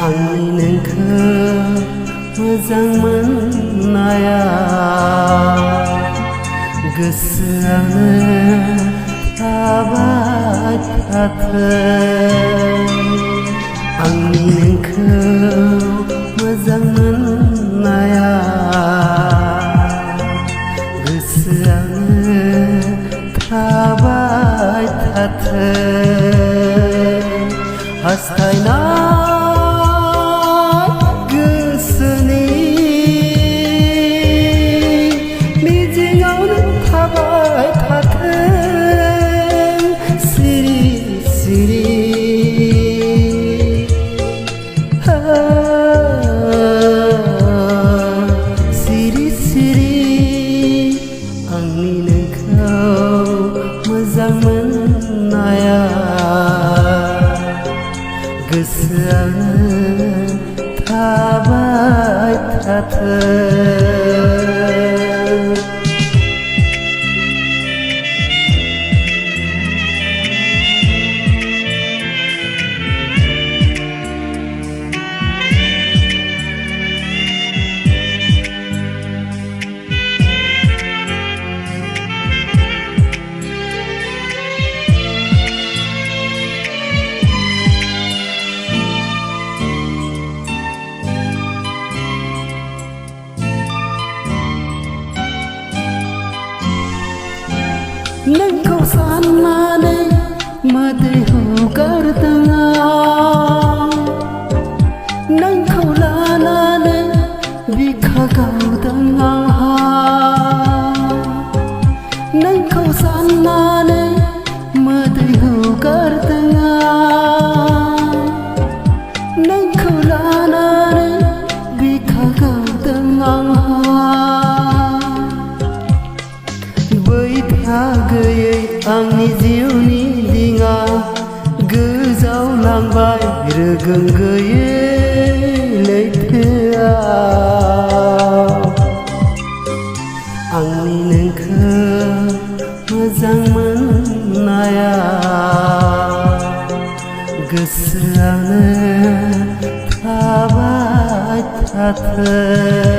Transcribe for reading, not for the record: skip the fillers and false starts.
आंनि नोंखौ मोजां मोननाया गोसोआनो थाबाय थाथों। आंनि नोंखौ मोजां मोननाया गोसोआनो थाबाय थाथों। हास्थायनाय गोसोनि मिजिङावनो थाबाय थाथों। सिरि सिरि सिरि सिरि आंनि नोंखौ मोजां मोननाया गोसोआनो थाबाय थाथों। नोंखौ साननानै मोदै हगारदों आं, नोंखौ लानानै बिखा गावदों आंहा। नोंखौ साननानै मोदै हगारदों आं, नोंखौ लानानै बिखा गावदों आंहा। गैयै आंनि जिउनि दिङा गोजावलांबाय रोगों गैयै लैथोआव। आंनि नोंखौ मोजां मोननाया गोसोआनो थाबाय थाथों।